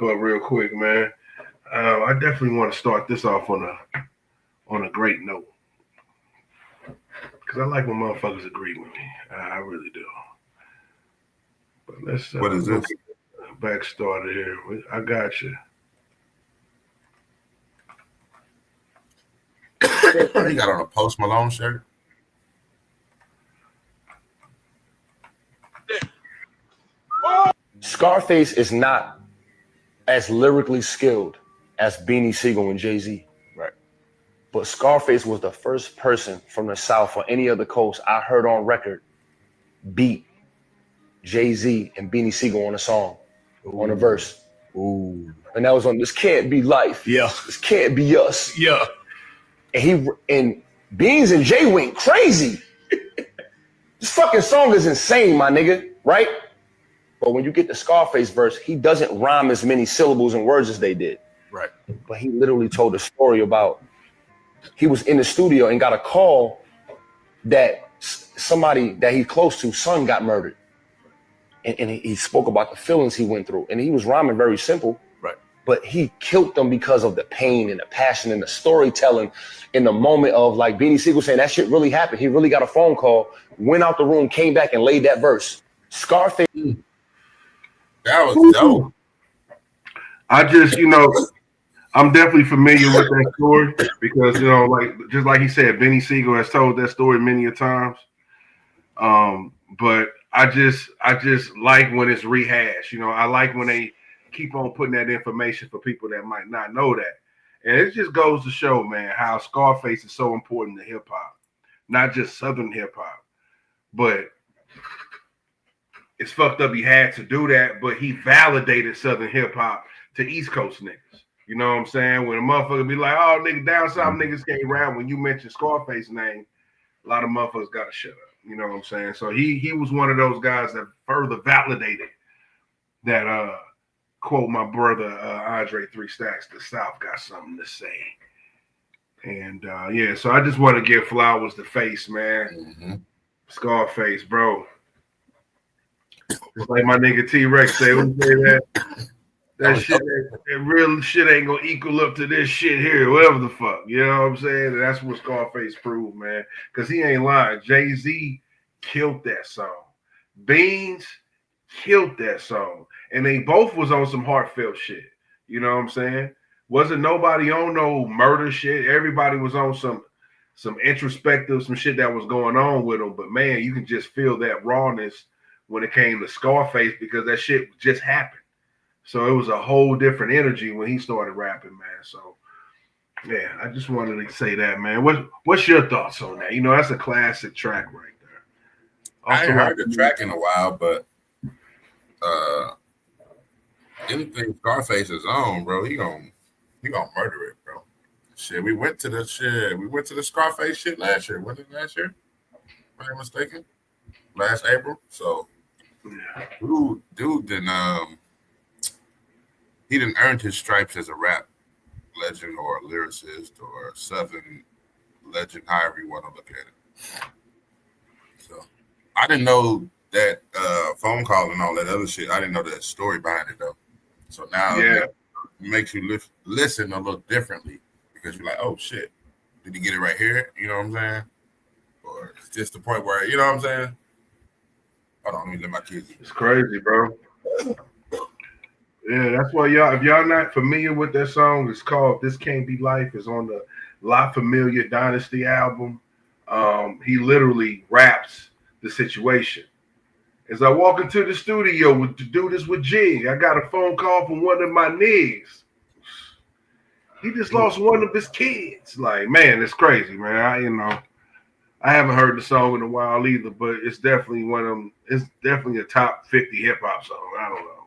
But real quick, man, I definitely want to start this off on a great note because I like when motherfuckers agree with me. I really do. But let's What is go this? get back started here. I got you. He got on a Post Malone shirt. Scarface is not as lyrically skilled as Beanie Siegel and Jay-Z. Right. But Scarface was the first person from the South or any other coast I heard on record beat Jay-Z and Beanie Siegel on a song, on a verse. Ooh. And that was on This Can't Be Life. Yeah. This Can't Be Us. Yeah. And Beans and Jay went crazy. This fucking song is insane, my nigga, right? But when you get the Scarface verse, he doesn't rhyme as many syllables and words as they did. Right. But he literally told a story about he was in the studio and got a call that somebody that he's close to, son, got murdered. And he spoke about the feelings he went through. And he was rhyming very simple. Right. But he killed them because of the pain and the passion and the storytelling in the moment of like Beanie Siegel saying that shit really happened. He really got a phone call, went out the room, came back and laid that verse. Scarface. That was dope. I just, I'm definitely familiar with that story because, like just like he said, Benny Siegel has told that story many a times. But I just like when it's rehashed. I like when they keep on putting that information for people that might not know that. And it just goes to show, man, how Scarface is so important to hip hop, not just Southern hip hop, but it's fucked up he had to do that, but he validated Southern hip hop to East Coast niggas. You know what I'm saying? When a motherfucker be like, oh, nigga, down south niggas can't rap. When you mention Scarface name, a lot of motherfuckers got to shut up. You know what I'm saying? So he was one of those guys that further validated that, quote my brother, Andre 3 Stacks, the South got something to say. And, yeah, so I just want to give flowers to Face, man. Mm-hmm. Scarface, bro. Just like my nigga T-Rex say, who say that? That shit, that real shit ain't gonna equal up to this shit here, whatever the fuck. You know what I'm saying? And that's what Scarface proved, man. Because he ain't lying. Jay-Z killed that song. Beans killed that song. And they both was on some heartfelt shit. You know what I'm saying? Wasn't nobody on no murder shit. Everybody was on some introspective, some shit that was going on with them. But man, you can just feel that rawness when it came to Scarface because that shit just happened. So it was a whole different energy when he started rapping, man. So yeah, I just wanted to say that, man. What's your thoughts on that? That's a classic track right there. I ain't heard the track in a while, but anything Scarface is on, bro, he gonna murder it, bro. Shit, we went to the Scarface shit last year. Was it last year? If I'm not mistaken. Last April. So dude didn't he didn't earn his stripes as a rap legend or a lyricist or a Southern legend, however you want to look at it. So I didn't know that phone call and all that other shit. I didn't know that story behind it though. So now it makes you listen a little differently because you're like, oh shit, did he get it right here? You know what I'm saying? Or it's just the point where, you know what I'm saying? Hold on, let me let my kids eat. It's crazy, bro. Yeah, that's why if y'all not familiar with that song, it's called This Can't Be Life. It's on the La Familia Dynasty album. He literally raps the situation. As I walk into the studio to do this with G, I got a phone call from one of my niggas. He just lost one of his kids. Like, man, it's crazy, man. I haven't heard the song in a while either, but it's definitely one of them. It's definitely a top 50 hip hop song. I don't know.